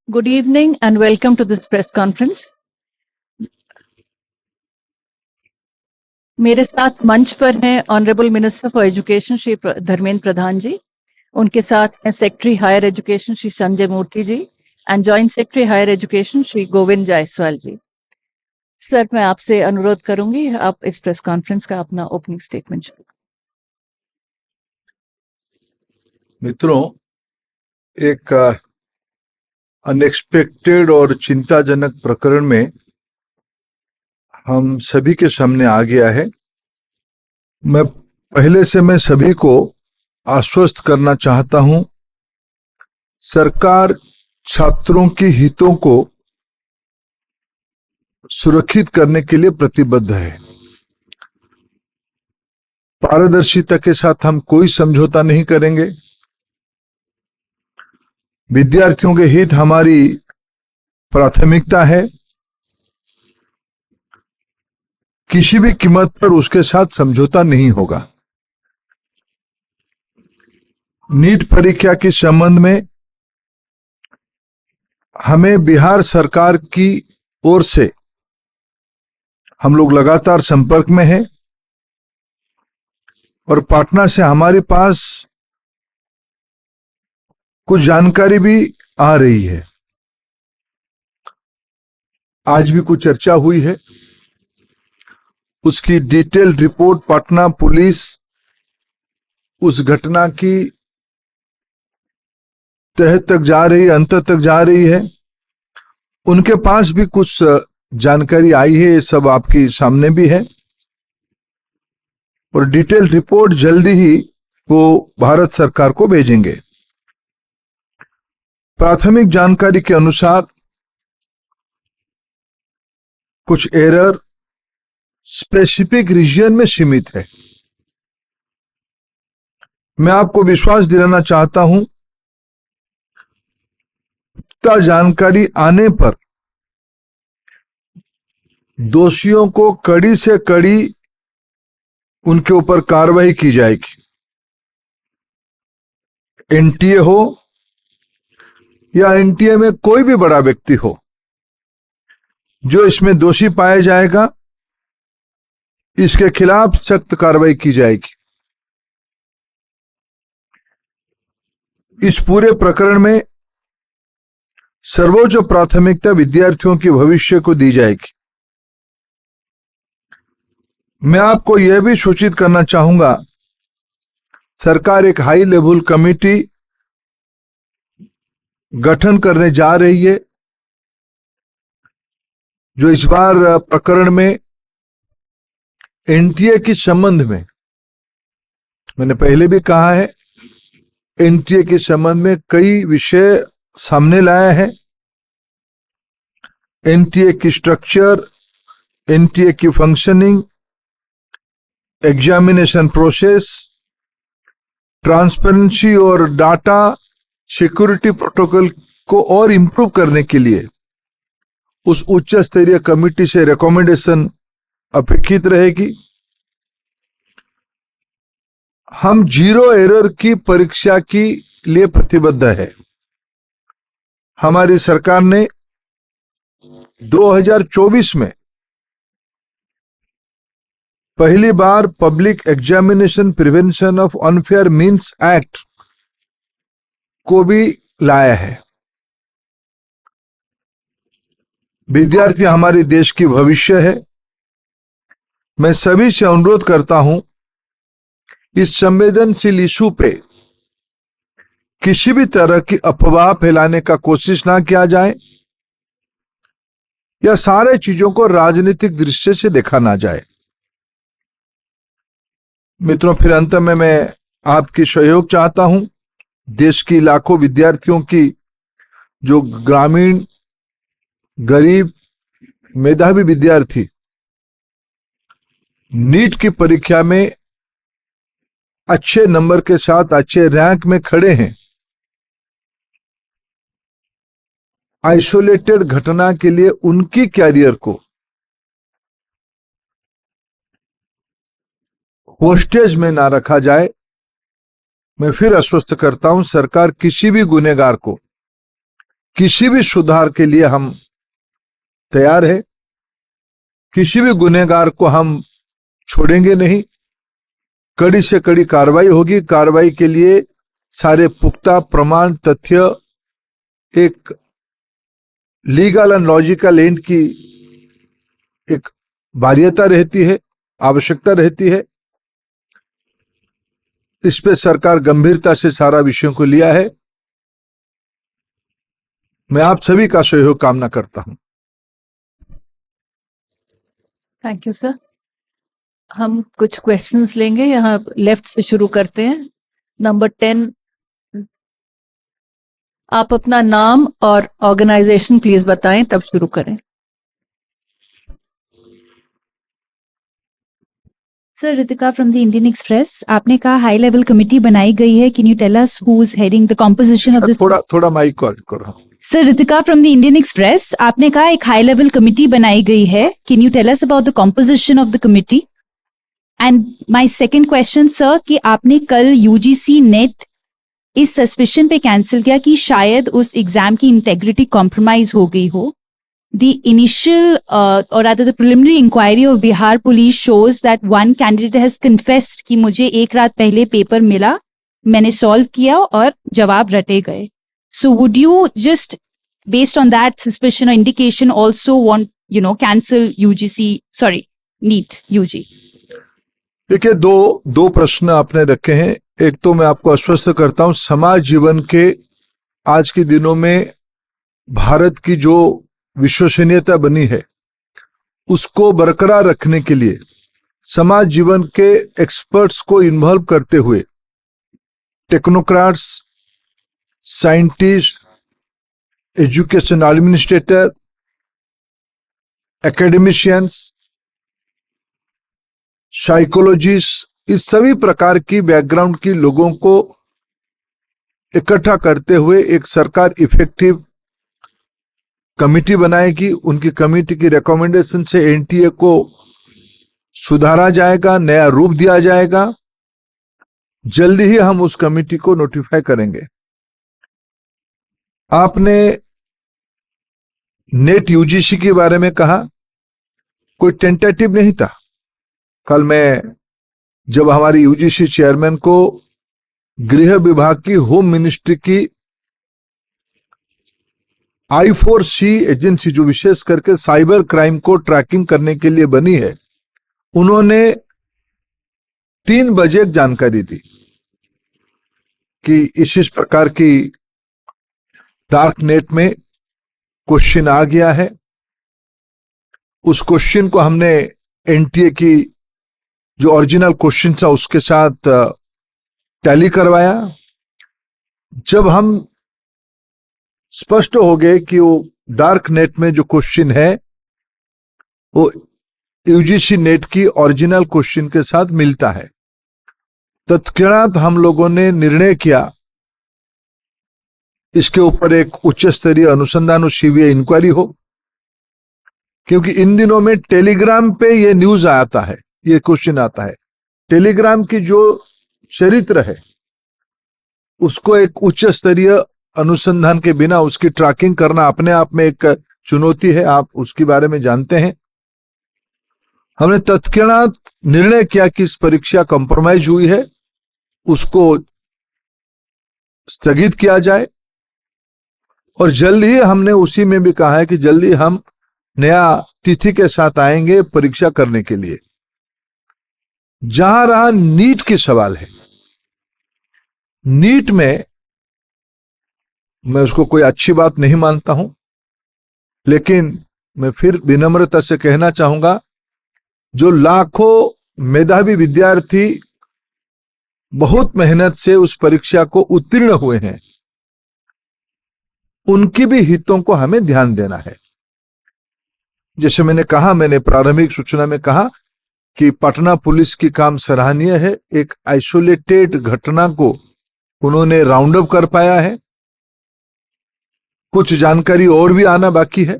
Good evening and welcome to this press conference. मेरे साथ मंच पर हैं honourable minister for education Shri Dharmendra Pradhan ji, उनके साथ हैं secretary higher education Shri Sanjay Murthy ji and joint secretary higher education Shri Govind Jaiswal ji. Sir, मैं आपसे अनुरोध करूंगी आप इस प्रेस कॉन्फ्रेंस का अपना ओपनिंग स्टेटमेंट शुरू. मित्रों, एक अनएक्सपेक्टेड और चिंताजनक प्रकरण में हम सभी के सामने आ गया है. मैं सभी को आश्वस्त करना चाहता हूं, सरकार छात्रों के हितों को सुरक्षित करने के लिए प्रतिबद्ध है. पारदर्शिता के साथ हम कोई समझौता नहीं करेंगे. विद्यार्थियों के हित हमारी प्राथमिकता है. किसी भी कीमत पर उसके साथ समझौता नहीं होगा. नीट परीक्षा के संबंध में हमें बिहार सरकार की ओर से हम लोग लगातार संपर्क में हैं और पटना से हमारे पास कुछ जानकारी भी आ रही है. आज भी कुछ चर्चा हुई है. उसकी डिटेल्ड रिपोर्ट पटना पुलिस उस घटना की तह तक जा रही है, अंत तक जा रही है. उनके पास भी कुछ जानकारी आई है. ये सब आपके सामने भी है और डिटेल्ड रिपोर्ट जल्दी ही वो भारत सरकार को भेजेंगे. प्राथमिक जानकारी के अनुसार कुछ एरर स्पेसिफिक रीजन में सीमित है. मैं आपको विश्वास दिलाना चाहता हूं, पुख्ता जानकारी आने पर दोषियों को कड़ी से कड़ी उनके ऊपर कार्रवाई की जाएगी. एनटीए हो या एनटीए में कोई भी बड़ा व्यक्ति हो, जो इसमें दोषी पाया जाएगा इसके खिलाफ सख्त कार्रवाई की जाएगी. इस पूरे प्रकरण में सर्वोच्च प्राथमिकता विद्यार्थियों के भविष्य को दी जाएगी. मैं आपको यह भी सूचित करना चाहूंगा, सरकार एक हाई लेवल कमेटी गठन करने जा रही है, जो इस बार प्रकरण में एनटीए के संबंध में, मैंने पहले भी कहा है, एनटीए के संबंध में कई विषय सामने लाया है. एनटीए की स्ट्रक्चर, एनटीए की फंक्शनिंग, एग्जामिनेशन प्रोसेस, ट्रांसपेरेंसी और डाटा सिक्योरिटी प्रोटोकॉल को और इंप्रूव करने के लिए उस उच्च स्तरीय कमेटी से रिकमेंडेशन अपेक्षित रहेगी. हम जीरो एरर की परीक्षा के लिए प्रतिबद्ध है. हमारी सरकार ने 2024 में पहली बार public examination prevention of unfair means act को भी लाया है. विद्यार्थी हमारे देश की भविष्य है. मैं सभी से अनुरोध करता हूं, इस संवेदनशील इशू पे किसी भी तरह की अफवाह फैलाने का कोशिश ना किया जाए या सारे चीजों को राजनीतिक दृष्टि से देखा ना जाए. मित्रों, फिर अंत में मैं आपकी सहयोग चाहता हूं. देश की लाखों विद्यार्थियों की, जो ग्रामीण गरीब मेधावी विद्यार्थी नीट की परीक्षा में अच्छे नंबर के साथ अच्छे रैंक में खड़े हैं, आइसोलेटेड घटना के लिए उनकी कैरियर को होस्टेज में ना रखा जाए. मैं फिर आश्वस्त करता हूं, सरकार किसी भी गुनहगार को किसी भी सुधार के लिए हम तैयार है। किसी भी गुनहगार को हम छोड़ेंगे नहीं। कड़ी से कड़ी कार्रवाई होगी। कार्रवाई के लिए सारे पुख्ता प्रमाण तथ्य, एक लीगल एंड लॉजिकल एंड की एक बाध्यता रहती है, आवश्यकता रहती है। इस पे सरकार गंभीरता से सारा विषयों को लिया है। मैं आप सभी का सहयोग कामना करता हूं। Thank you sir. हम कुछ क्वेश्चंस लेंगे, यहाँ लेफ्ट से शुरू करते हैं। नंबर 10, आप अपना नाम और ऑर्गेनाइजेशन प्लीज बताएं, तब शुरू करें। Sir, Ritika from the Indian Express. आपने कहा हाई लेवल कमेटी बनाई गई है। Can you tell us who is heading the composition of this? थोड़ा माइक को करो। Sir, Ritika from the Indian Express. आपने कहा एक हाई लेवल कमेटी बनाई गई है। Can you tell us about the composition of the committee? And my second question sir, कि आपने कल यूजीसी नेट इस सस्पिशन पे कैंसिल किया कि शायद उस एग्जाम की इंटेग्रिटी कॉम्प्रोमाइज हो गई हो। The initial or rather the preliminary inquiry of Bihar police shows that one candidate has confessed कि मुझे एक रात पहले पेपर मिला, मैंने सॉल्व किया और जवाब रटे गए। So would you just based on that suspicion or indication also want cancel NEET UG? देखिए, दो प्रश्न आपने रखे हैं। एक तो मैं आपको आश्वस्त करता हूं, समाज जीवन के आज के दिनों में भारत की जो विश्वसनीयता बनी है उसको बरकरार रखने के लिए समाज जीवन के एक्सपर्ट्स को इन्वॉल्व करते हुए technocrats, scientist, education administrator, academicians, psychologist, इस सभी प्रकार की बैकग्राउंड की लोगों को इकट्ठा करते हुए एक सरकार इफेक्टिव कमिटी बनाएगी। उनकी कमिटी की रिकमेंडेशन से एनटीए को सुधारा जाएगा, नया रूप दिया जाएगा। जल्दी ही हम उस कमिटी को नोटिफाई करेंगे। आपने नेट यूजीसी के बारे में कहा, कोई टेंटेटिव नहीं था। कल मैं जब हमारी यूजीसी चेयरमैन को गृह विभाग की, होम मिनिस्ट्री की I4C एजेंसी, जो विशेष करके साइबर क्राइम को ट्रैकिंग करने के लिए बनी है, उन्होंने 3 बजे एक जानकारी दी कि इस प्रकार की डार्क नेट में क्वेश्चन आ गया है। उस क्वेश्चन को हमने एनटीए की जो ओरिजिनल क्वेश्चन था उसके साथ टैली करवाया। जब हम स्पष्ट हो गए कि वो डार्क नेट में जो क्वेश्चन है वो यूजीसी नेट की ओरिजिनल क्वेश्चन के साथ मिलता है, तत्क्षणात हम लोगों ने निर्णय किया इसके ऊपर एक उच्च स्तरीय अनुसंधान और सीबीआई इंक्वायरी हो। क्योंकि इन दिनों में टेलीग्राम पे ये न्यूज आता है, ये क्वेश्चन आता है। टेलीग्राम की जो चरित्र है उसको एक उच्च स्तरीय अनुसंधान के बिना उसकी ट्रैकिंग करना अपने आप में एक चुनौती है, आप उसके बारे में जानते हैं। हमने तत्क्षणात निर्णय किया कि इस परीक्षा कॉम्प्रोमाइज हुई है, उसको स्थगित किया जाए। और जल्द ही हमने उसी में भी कहा है कि जल्दी हम नया तिथि के साथ आएंगे परीक्षा करने के लिए। जहां रहा नीट की सवाल है, नीट में मैं उसको कोई अच्छी बात नहीं मानता हूं, लेकिन मैं फिर विनम्रता से कहना चाहूंगा, जो लाखों मेधावी विद्यार्थी बहुत मेहनत से उस परीक्षा को उत्तीर्ण हुए हैं, उनकी भी हितों को हमें ध्यान देना है। जैसे मैंने कहा, मैंने प्रारंभिक सूचना में कहा कि पटना पुलिस की काम सराहनीय है। एक आइसोलेटेड घटना को उन्होंने राउंड अप कर पाया है। कुछ जानकारी और भी आना बाकी है,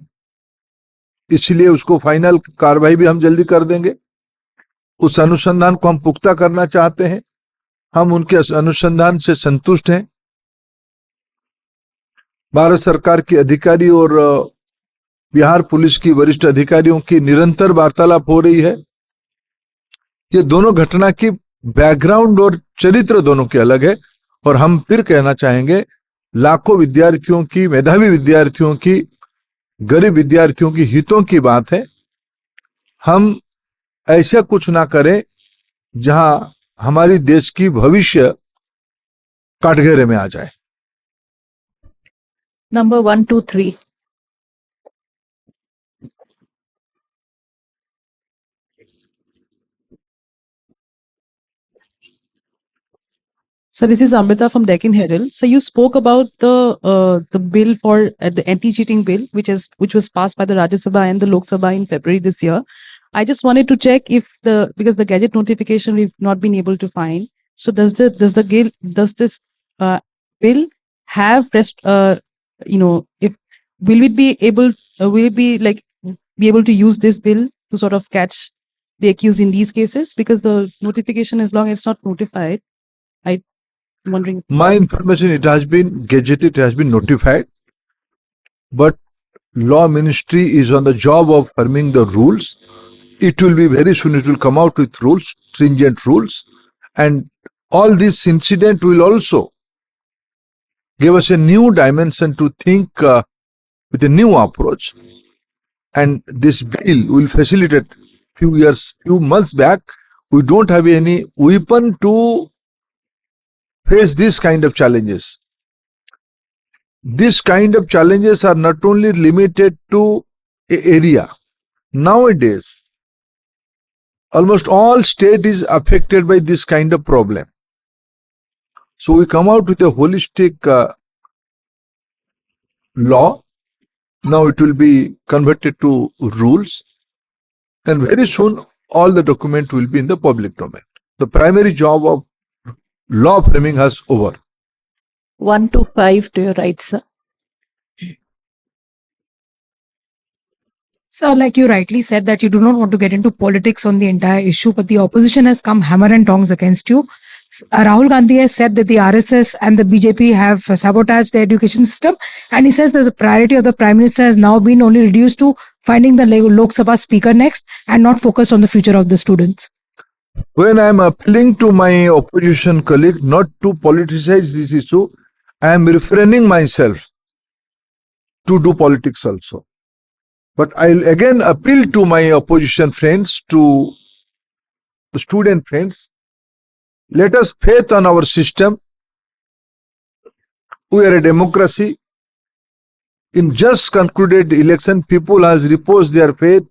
इसलिए उसको फाइनल कार्रवाई भी हम जल्दी कर देंगे। उस अनुसंधान को हम पुख्ता करना चाहते हैं, हम उनके अनुसंधान से संतुष्ट हैं। भारत सरकार के अधिकारी और बिहार पुलिस की वरिष्ठ अधिकारियों की निरंतर वार्तालाप हो रही है। ये दोनों घटना की बैकग्राउंड और चरित्र दोनों के अलग है, और हम फिर कहना चाहेंगे, लाखों विद्यार्थियों की, मेधावी विद्यार्थियों की, गरीब विद्यार्थियों की हितों की बात है। हम ऐसा कुछ ना करें जहां हमारी देश की भविष्य काटघरे में आ जाए। Number 123. So this is Amrita from Deccan Herald. So you spoke about the bill for the anti-cheating bill, which was passed by the Rajya Sabha and the Lok Sabha in February this year. I just wanted to check if because the gadget notification we've not been able to find. So does this bill have if will it be able be able to use this bill to sort of catch the accused in these cases, because the notification, as long as it's not notified, I'm wondering. My information, it has been gazetted, it has been notified, but law ministry is on the job of firming the rules. It will be very soon, it will come out with rules, stringent rules, and all this incident will also give us a new dimension to think with a new approach. And this bill will facilitate. Few months back, we don't have any weapon to face this kind of challenges. This kind of challenges are not only limited to an area. Nowadays, almost all state is affected by this kind of problem. So we come out with a holistic law. Now it will be converted to rules, and very soon all the document will be in the public domain. The primary job of law framing has over. 125 to your right, sir. So, like you rightly said, that you do not want to get into politics on the entire issue, but the opposition has come hammer and tongs against you. Rahul Gandhi has said that the RSS and the BJP have sabotaged the education system, and he says that the priority of the Prime Minister has now been only reduced to finding the Lok Sabha speaker next and not focused on the future of the students. When I am appealing to my opposition colleague not to politicize this issue, I am refraining myself to do politics also. But I will again appeal to my opposition friends, to the student friends, let us faith on our system. We are a democracy. In just concluded election, people has reposed their faith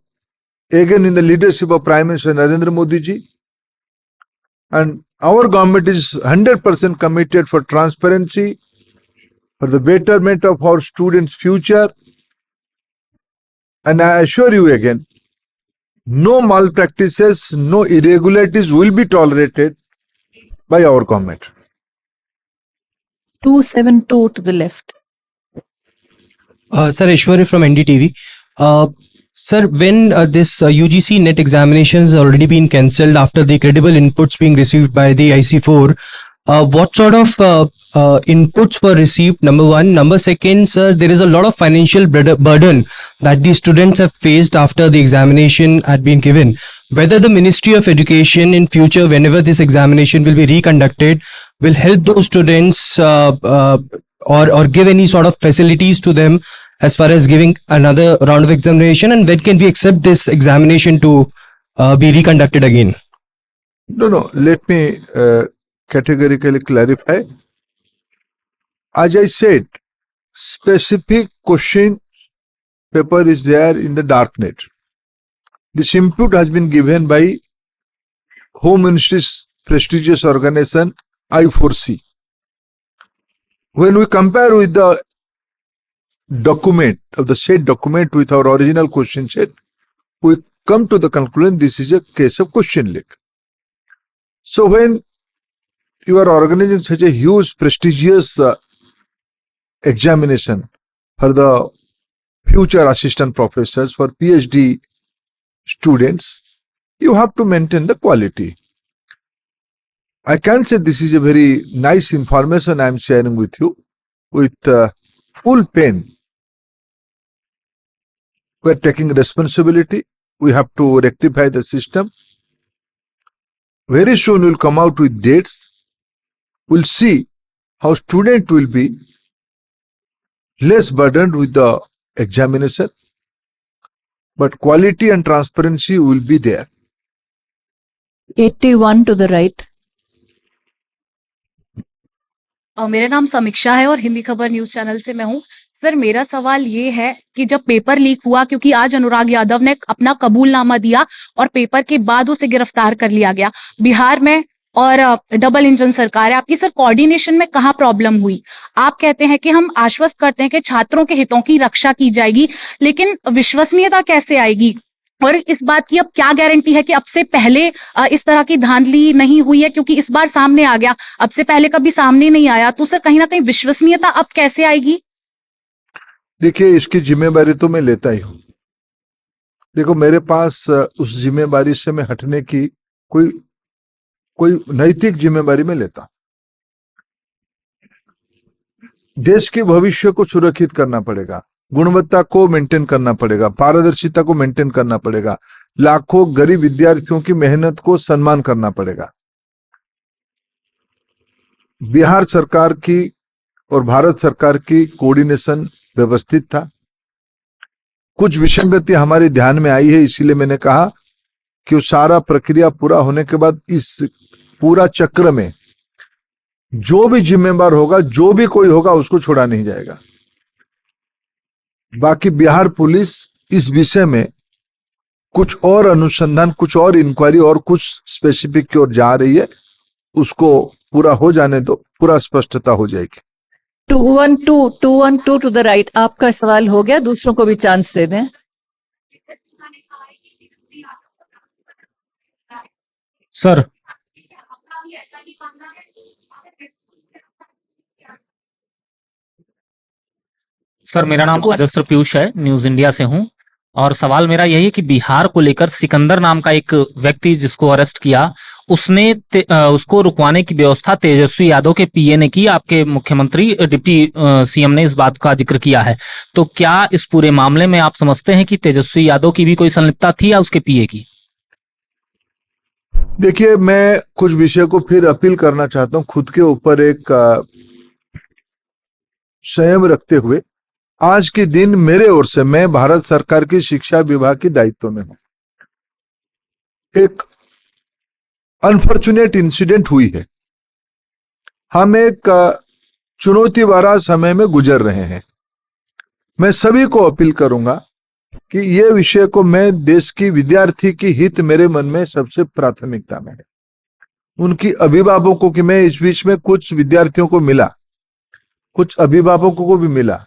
again in the leadership of Prime Minister Narendra Modi ji. And our government is 100% committed for transparency, for the betterment of our students' future. And I assure you again, no malpractices, no irregularities will be tolerated by our government. 272 to the left. Sir, Ishwari from NDTV. Sir, when this UGC NET examinations already been cancelled after the credible inputs being received by the IC4, what sort of inputs were received? Number one. Number second, sir, there is a lot of financial burden that the students have faced after the examination had been given. Whether the Ministry of Education in future, whenever this examination will be reconducted, will help those students or give any sort of facilities to them as far as giving another round of examination, and when can we accept this examination to be reconducted again? No, let me categorically clarify. As I said, specific question paper is there in the darknet. This input has been given by Home Ministry's prestigious organization I4C. When we compare with the document of the said document with our original question set, we come to the conclusion this is a case of question leak. So when you are organizing such a huge prestigious examination for the future assistant professors, for PhD students, you have to maintain the quality. I can't say this is a very nice information I am sharing with you with full pain. We are taking responsibility. We have to rectify the system. Very soon we'll come out with dates. We'll see how student will be less burdened with the examination, but quality and transparency will be there. 81 to the right. मेरा नाम समीक्षा है और हिंदी खबर news channel से मैं हूं। Sir, मेरा सवाल ये है कि जब पेपर लीक हुआ, क्योंकि आज अनुराग यादव ने अपना कबूलनामा दिया और पेपर के बाद उसे गिरफ्तार कर लिया गया, बिहार में और डबल इंजन सरकार है आपकी, सर कोऑर्डिनेशन में कहाँ प्रॉब्लम हुई? आप कहते हैं कि हम आश्वस्त करते हैं कि छात्रों के हितों की रक्षा की जाएगी, लेकिन विश्वसनीयता कैसे आएगी? और इस बात की अब क्या गारंटी है कि अब से पहले इस तरह की धांधली नहीं हुई है? क्योंकि इस बार सामने आ गया, अब से पहले कभी सामने नहीं आया, तो सर कहीं ना कहीं विश्वसनीयता अब कैसे आएगी? देखिए, इसकी जिम्मेदारी तो मैं लेता ही हूं। देखो, मेरे पास उस जिम्मेदारी से मैं हटने की कोई नैतिक जिम्मेदारी में लेता हूं। देश के भविष्य को सुरक्षित करना पड़ेगा, गुणवत्ता को मेंटेन करना पड़ेगा, पारदर्शिता को मेंटेन करना पड़ेगा, लाखों गरीब विद्यार्थियों की मेहनत को सम्मान करना पड़ेगा। बिहार सरकार की और भारत सरकार की कोऑर्डिनेशन व्यवस्थित था। कुछ विसंगति हमारे ध्यान में आई है, इसीलिए मैंने कहा कि वो सारा प्रक्रिया पूरा होने के बाद इस पूरा चक्र में जो भी जिम्मेदार होगा, जो भी कोई होगा, उसको छोड़ा नहीं जाएगा। बाकी बिहार पुलिस इस विषय में कुछ और अनुसंधान, कुछ और इंक्वायरी और कुछ स्पेसिफिक की ओर जा रही है। उसको पूरा हो जाने दो, पूरा स्पष्टता हो जाएगी। 212 टू द राइट। आपका सवाल हो गया, दूसरों को भी चांस दे दें। सर, मेरा नाम अजस्र पीयूष है, न्यूज इंडिया से हूं और सवाल मेरा यही है कि बिहार को लेकर सिकंदर नाम का एक व्यक्ति जिसको अरेस्ट किया, उसने उसको रुकवाने की व्यवस्था तेजस्वी यादव के पीए ने की। आपके मुख्यमंत्री डिप्टी सीएम ने इस बात का जिक्र किया है, तो क्या इस पूरे मामले में आप समझते हैं कि तेजस्वी यादव की भी कोई संलिप्तता थी या उसके पीए की? देखिए, मैं कुछ विषय को फिर अपील करना चाहता हूं, खुद के ऊपर एक संयम रखते हुए। आज के दिन मेरे ओर से, मैं भारत सरकार की शिक्षा विभाग के दायित्व में हूं। एक अनफॉर्चुनेट इंसिडेंट हुई है। हम एक चुनौती भरा समय में गुजर रहे हैं। मैं सभी को अपील करूंगा कि ये विषय को, मैं देश की विद्यार्थी की हित मेरे मन में सबसे प्राथमिकता में है। उनकी अभिभावकों की, मैं इस बीच में कुछ विद्यार्थियों को मिला, कुछ अभिभावकों को भी मिला,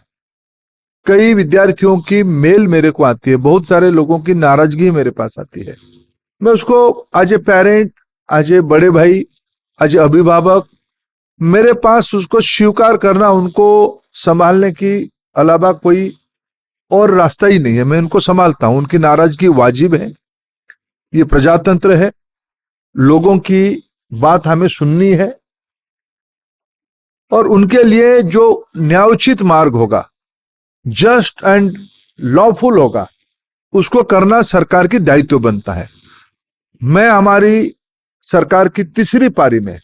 कई विद्यार्थियों की मेल मेरे को आती है, बहुत सारे लोगों की नाराजगी मेरे पास आती है। मैं उसको as a parent, as a बड़े भाई, एज ए अभिभावक, मेरे पास उसको स्वीकार करना, उनको संभालने की अलावा कोई और रास्ता ही नहीं है। मैं उनको संभालता हूं। उनकी नाराजगी वाजिब है, ये प्रजातंत्र है, लोगों की बात हमें सुननी है और उनके लिए जो न्यायोचित मार्ग होगा, जस्ट एंड लॉफुल होगा, उसको करना सरकार की दायित्व बनता है। मैं हमारी सरकार की तीसरी पारी में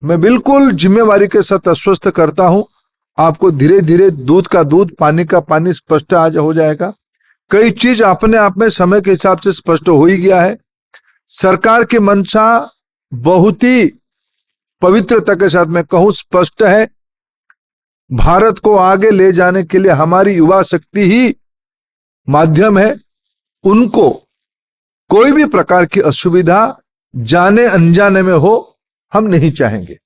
मैं बिल्कुल जिम्मेवारी के साथ आश्वस्त करता हूं, आपको धीरे धीरे दूध का दूध, पानी का पानी स्पष्ट हो जाएगा। कई चीज अपने आप में समय के हिसाब से स्पष्ट हो ही गया है। सरकार की मंशा बहुत ही पवित्रता के साथ मैं कहूं स्पष्ट है। भारत को आगे ले जाने के लिए हमारी युवा शक्ति ही माध्यम है। उनको कोई भी प्रकार की असुविधा जाने अनजाने में हो, हम नहीं चाहेंगे।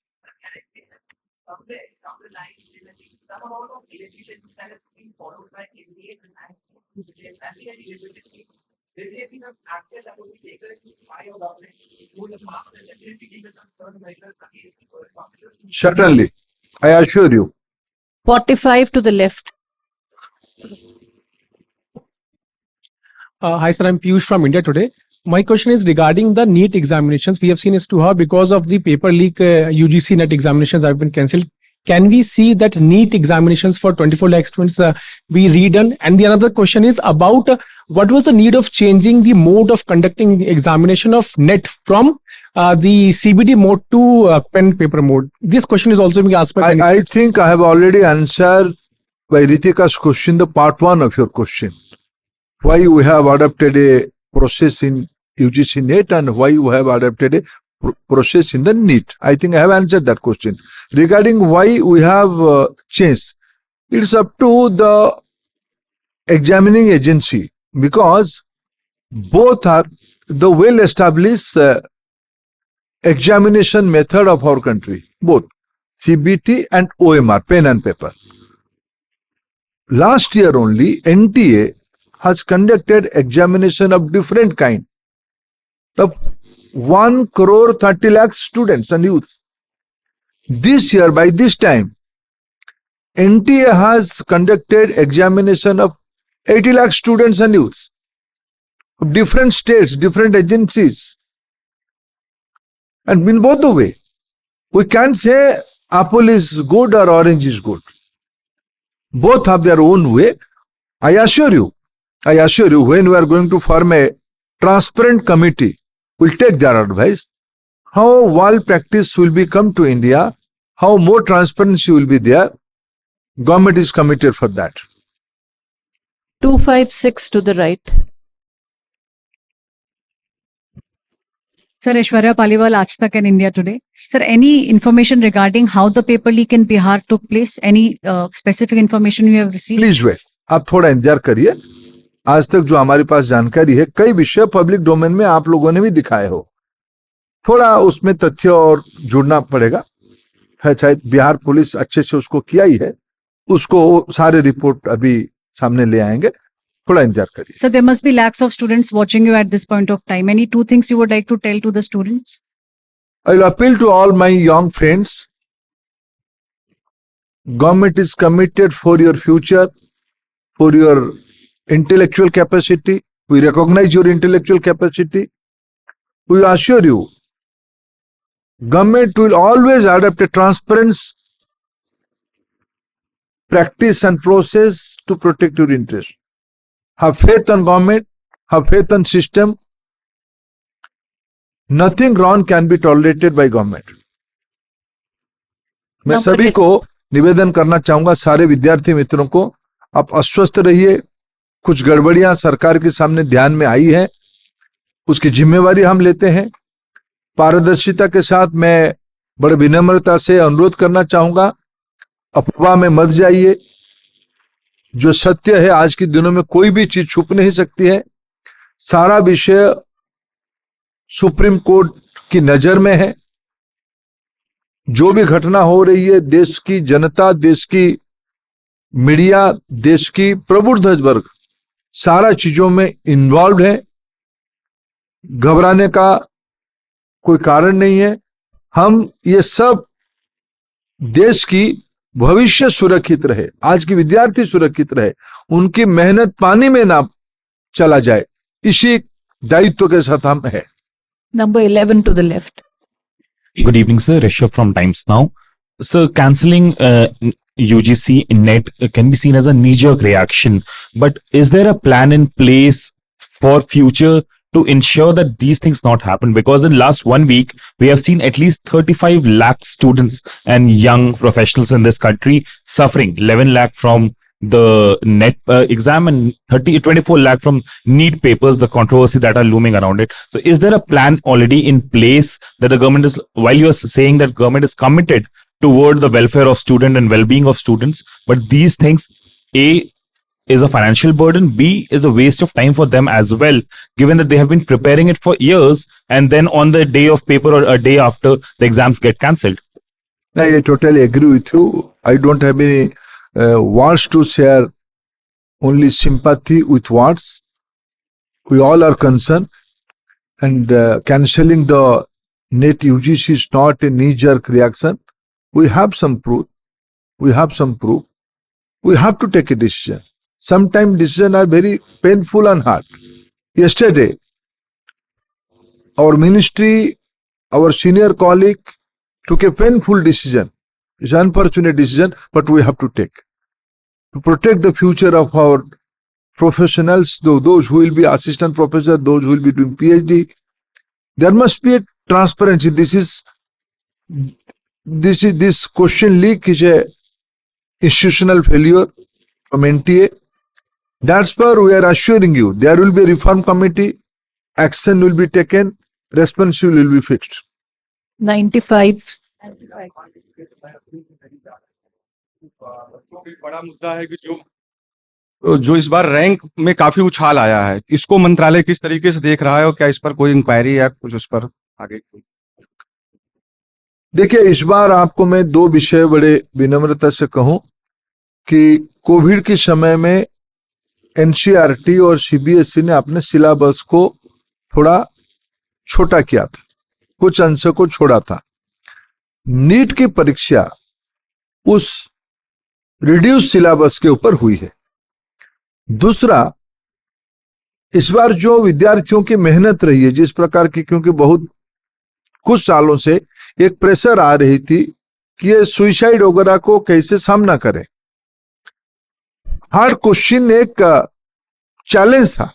Certainly, I assure you. 45 to the left. Hi, sir. I'm Piyush from India Today. My question is regarding the NEET examinations. We have seen as to how, because of the paper leak, UGC NET examinations have been cancelled. can we see that NEET examinations for 24 lakh students be redone? And the another question is about what was the need of changing the mode of conducting examination of NET from the CBD mode to pen paper mode? This question is also being asked by I think I have already answered by Ritika's question, the part one of your question. Why we have adopted a process in UGC NET and why we have adopted a process in the NEET. I think I have answered that question. Regarding why we have changed, it's up to the examining agency, because both are the well-established examination method of our country, both CBT and OMR, pen and paper. Last year only, NTA has conducted examination of different kind of 1 crore 30 lakh students and youths. This year, by this time, NTA has conducted examination of 80 lakh students and youths of different states, different agencies. And in both the way, we can't say apple is good or orange is good. Both have their own way. I assure you, when we are going to form a transparent committee, we'll take their advice. How wall practice will become to India, how more transparency will be there. Government is committed for that. 256 to the right. Sir, Aishwarya Paliwal, Aaj Tak and India Today. Sir, any information regarding how the paper leak in Bihar took place? Any specific information you have received? Please wait, आप थोड़ा इंतजार करिए. आज तक जो हमारे पास जानकारी है, कई विषय पब्लिक डोमेन में आप लोगों ने भी दिखाए हो. थोड़ा उसमें तथ्य और जुड़ना पड़ेगा. शायद बिहार पुलिस अच्छे से उसको किया ही है, उसको सारे रिपोर्ट अभी सामने ले आएंगे. थोड़ा इंतजार करिए. Sir, there must be lakhs of students watching you at this point of time. Any two things you would like to tell to the students? I will appeal to all my young friends. Government is committed for your future, for your intellectual capacity. We recognize your intellectual capacity. We assure you, government will always adopt a transparent practice and process to protect your interest. Have faith on government, have faith on system. Nothing wrong can be tolerated by government. मैं सभी को निवेदन करना चाहूंगा, सारे विद्यार्थी मित्रों को, आप आश्वस्त रहिए. कुछ गड़बड़ियां सरकार के सामने ध्यान में आई है, उसकी जिम्मेवारी हम लेते हैं. पारदर्शिता के साथ मैं बड़े विनम्रता से अनुरोध करना चाहूंगा, अफवाह में मत जाइए. जो सत्य है, आज के दिनों में कोई भी चीज छुप नहीं सकती है. सारा विषय सुप्रीम कोर्ट की नजर में है. जो भी घटना हो रही है, देश की जनता, देश की मीडिया, देश की प्रबुद्ध वर्ग सारा चीजों में इन्वॉल्व है. घबराने का कोई कारण नहीं है. हम ये सब देश की भविष्य सुरक्षित रहे, आज की विद्यार्थी सुरक्षित रहे, उनकी मेहनत पानी में ना चला जाए, इसी दायित्व के साथ हम है. Number 11 to the left. Good evening, sir. Rishabh from Times Now. Sir, cancelling UGC NET can be seen as a knee-jerk reaction, but is there a plan in place for future to ensure that these things not happen? Because in last 1 week, we have seen at least 35 lakh students and young professionals in this country suffering. 11 lakh from the NET exam and 24 lakh from NEET papers, the controversy that are looming around it. So is there a plan already in place that the government is, while you are saying that government is committed toward the welfare of student and well-being of students, but these things, A, is a financial burden, B, is a waste of time for them as well, given that they have been preparing it for years and then on the day of paper or a day after, the exams get cancelled? I totally agree with you. I don't have any words to share, only sympathy with words. We all are concerned, and cancelling the NET UGC is not a knee-jerk reaction. We have some proof. We have to take a decision. Sometimes decisions are very painful and hard. Yesterday, our ministry, our senior colleague took a painful decision It's an unfortunate decision, but we have to take to protect the future of our professionals, those who will be assistant professor, those who will be doing PhD. There must be a transparency. This question leak is a institutional failure from NTA. That's why we are assuring you there will be a reform committee, action will be taken, responsibility will be fixed. 95. बड़ा मुद्दा है कि जो इस बार rank में काफी उछाल आया है, इसको मंत्रालय किस तरीके से देख रहा है और क्या इस पर कोई इंक्वायरी या कुछ उस पर आगे? देखिए, इस बार आपको मैं दो विषय बड़े विनम्रता से कहूं कि कोविड के समय में एनसीईआरटी और सीबीएसई ने अपने सिलेबस को थोड़ा छोटा किया था, कुछ अंश को छोड़ा था। नीट की परीक्षा उस रिड्यूस सिलेबस के ऊपर हुई है। दूसरा, इस बार जो विद्यार्थियों की मेहनत रही है जिस प्रकार की, क्योंकि बहुत कुछ सालों से एक प्रेशर आ रही थी कि ये सुसाइड वगैरह को कैसे सामना करें। हार्ड क्वेश्चन एक चैलेंज था।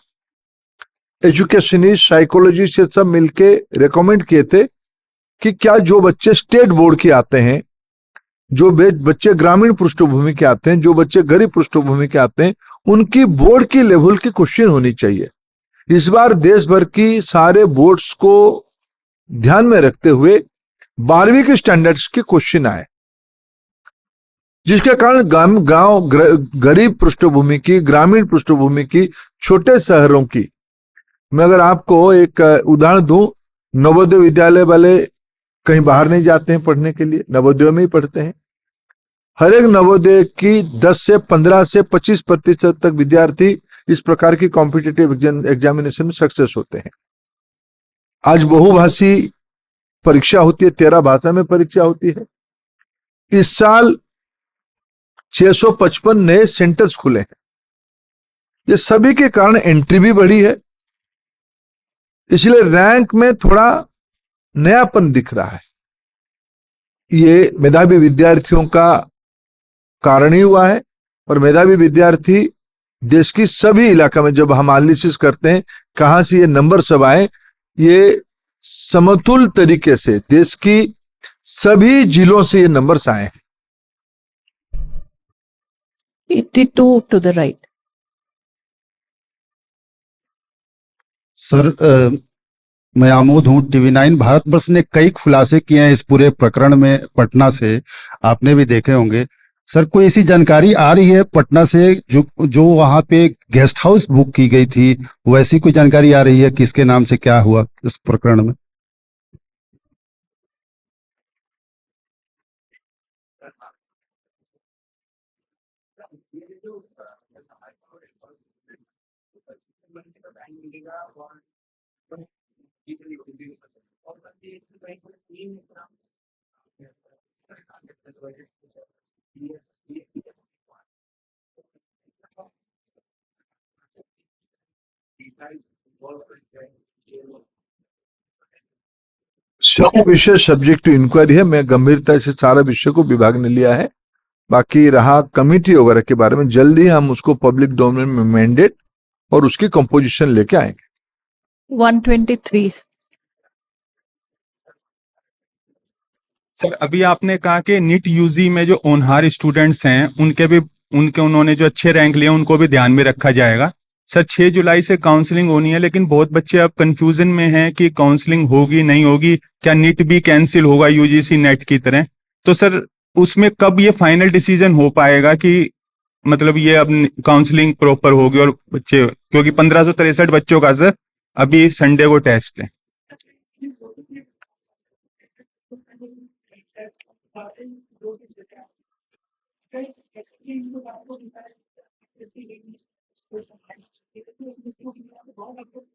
एजुकेशनिस्ट, साइकोलॉजिस्ट ये सब मिलके रेकमेंड किए थे कि क्या जो बच्चे स्टेट बोर्ड के आते हैं, जो बच्चे ग्रामीण पृष्ठभूमि के आते हैं, जो बच्चे गरीब पृष्ठभूमि के आते हैं, उनकी बोर्ड की लेवल की क्वेश्चन होनी चाहिए। इस बार देश भर की सारे बोर्ड्स को ध्यान में रखते हुए 12वीं के स्टैंडर्ड्स के क्वेश्चन आए, जिसके कारण गांव गरीब पृष्ठभूमि की, ग्रामीण पृष्ठभूमि की, छोटे शहरों की, मैं अगर आपको एक उदाहरण दूं, नवोदय विद्यालय वाले कहीं बाहर नहीं जाते हैं पढ़ने के लिए, नवोदय में ही पढ़ते हैं। हर एक नवोदय की 10 से 15 से 25% तक विद्यार्थी इस प्रकार की कॉम्पिटिटिव एग्जामिनेशन में सक्सेस होते हैं। आज बहुभाषी परीक्षा होती है, 13 भाषा में परीक्षा होती है। इस साल 655 नए सेंटर्स खुले हैं। ये सभी के कारण एंट्री भी बढ़ी है, इसलिए रैंक में थोड़ा नयापन दिख रहा है। ये मेधावी विद्यार्थियों का कारण ही हुआ है, और मेधावी विद्यार्थी देश की सभी इलाका में, जब हम एनालिसिस करते हैं कहां से ये नंबर सब आए, ये समतुल तरीके से देश की सभी जिलों से ये नंबर्स आए हैं। 82 to the right. सर, मैं आमोद हूँ, TV9। भारतवर्ष ने कई खुलासे किए हैं इस पूरे प्रकरण में पटना से, आपने भी देखे होंगे। सर, कोई ऐसी जानकारी आ रही है पटना से जो वहां पे गेस्ट हाउस बुक की गई थी, वैसी कोई जानकारी आ रही है? किसके नाम से क्या हुआ इस प्रकरण में? सब विषय सब्जेक्ट टू इंक्वायरी है। मैं गंभीरता से सारा विषय को विभाग ने लिया है। बाकी रहा कमिटी वगैरह के बारे में, जल्दी हम उसको पब्लिक डोमेन में मैंडेट और उसकी कंपोजिशन लेके आएंगे। 123. सर, अभी आपने कहा कि नीट यूजी में जो होनहार स्टूडेंट्स हैं उन्होंने जो अच्छे रैंक लिए उनको भी ध्यान में रखा जाएगा। सर, 6 जुलाई से काउंसलिंग होनी है, लेकिन बहुत बच्चे अब कंफ्यूजन में हैं कि काउंसलिंग होगी नहीं होगी, क्या नीट भी कैंसिल होगा यूजीसी नेट की तरह? तो सर, उसमें कब ये फाइनल डिसीजन हो पाएगा कि मतलब ये अब काउंसलिंग प्रॉपर होगी और बच्चे, क्योंकि 1563 बच्चों का सर अभी संडे को टेस्ट है।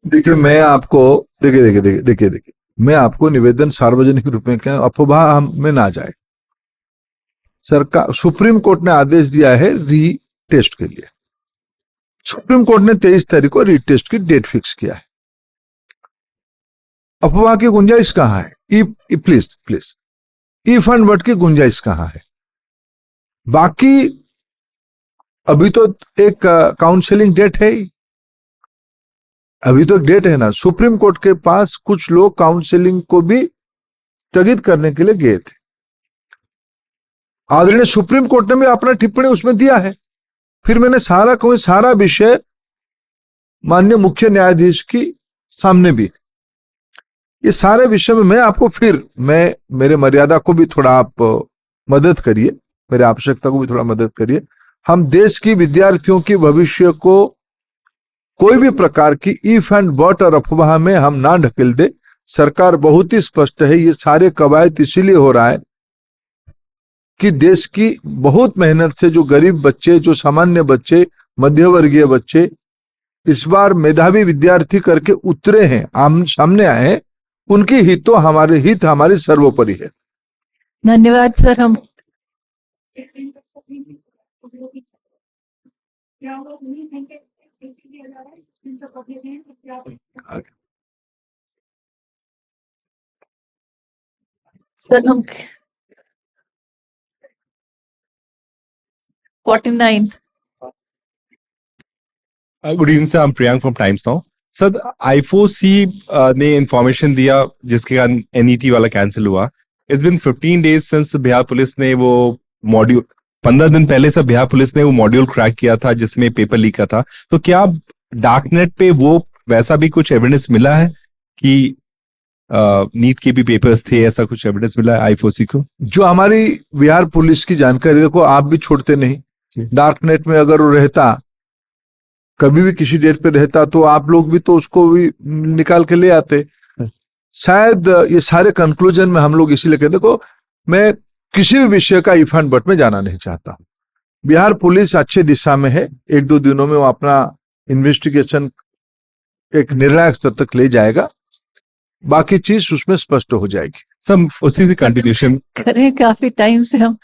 देखिए, मैं आपको देखिए मैं आपको निवेदन सार्वजनिक रूप में क्या अफवाह में ना जाए। सरकार, सुप्रीम कोर्ट ने आदेश दिया है रीटेस्ट के लिए। सुप्रीम कोर्ट ने 23 तारीख को रीटेस्ट की डेट फिक्स किया है। अफवाह की गुंजाइश कहां है? प्लीज इफ एंड बट की गुंजाइश कहां है? बाकी अभी तो एक काउंसलिंग डेट है ही, अभी तो एक डेट है ना। सुप्रीम कोर्ट के पास कुछ लोग काउंसलिंग को भी स्थगित करने के लिए गए थे। आदरणीय सुप्रीम कोर्ट ने भी अपना टिप्पणी उसमें दिया है। फिर मैंने सारा विषय माननीय मुख्य न्यायाधीश की सामने भी, ये सारे विषय में मैं मेरे मर्यादा को भी थोड़ा आप मदद करिए, मेरे आवश्यकता को भी थोड़ा मदद करिए। हम देश की विद्यार्थियों की भविष्य को कोई भी प्रकार की इफ एंड बट और अफवाह में हम ना ढकेल दे। सरकार बहुत ही स्पष्ट है, ये सारे कवायद इसीलिए हो रहा है कि देश की बहुत मेहनत से जो गरीब बच्चे, जो सामान्य बच्चे, मध्यवर्गीय बच्चे इस बार मेधावी विद्यार्थी करके उतरे हैं, सामने आए हैं, उनकी हित हमारी सर्वोपरि है। धन्यवाद सर। हम सर हम 49 good evening sir, I am Priyank from times now. Sir I4C ने इंफॉर्मेशन दिया जिसके कारण NET वाला कैंसिल हुआ। It's been 15 days since Bihar police ने वो मॉड्यूल, 15 दिन पहले से बिहार पुलिस ने वो मॉड्यूल क्रैक किया था जिसमें पेपर लीक का था। तो क्या डार्क नेट पे वो वैसा भी कुछ एविडेंस मिला है कि नीट के भी पेपर्स थे, ऐसा कुछ एविडेंस मिला है I4C को? जो हमारी बिहार पुलिस की जानकारी, देखो आप भी छोड़ते नहीं, डार्क नेट में अगर वो रहता, कभी भी किसी डेट पे रहता, तो आप लोग भी तो उसको भी निकाल के ले आते। शायद ये सारे कंक्लूजन में हम लोग इसीलिए कहते, देखो मैं किसी भी विषय का इफ एंड बट में जाना नहीं चाहता। बिहार पुलिस अच्छे दिशा में है, 1-2 दिनों में वो अपना इन्वेस्टिगेशन एक निर्णायक स्तर तक ले जाएगा, बाकी चीज उसमें स्पष्ट हो जाएगी। सब उसी से कंटिन्यूशन करें, काफी टाइम से हम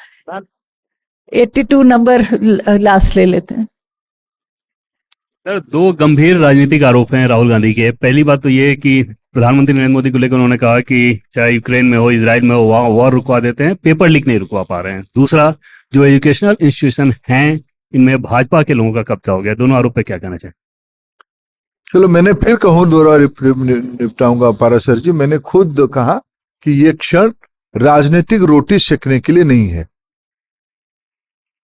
82 नंबर लास्ट ले लेते हैं। सर, 2 गंभीर राजनीतिक आरोप हैं राहुल गांधी के। पहली बात तो ये है कि प्रधानमंत्री नरेंद्र मोदी को लेकर उन्होंने कहा कि चाहे यूक्रेन में हो, इजराइल में हो, वहाँ वॉर रुकवा देते हैं, पेपर लीक नहीं रुकवा पा रहे हैं। दूसरा, जो एजुकेशनल इंस्टीट्यूशन हैं इनमें भाजपा के लोगों का कब्जा हो गया। दोनों आरोप पे क्या कहना चाहिए? चलो मैंने फिर कहूं, दोहरा निपटाऊंगा पारासर जी। मैंने खुद कहा कि ये क्षण राजनीतिक रोटी सेकने के लिए नहीं है।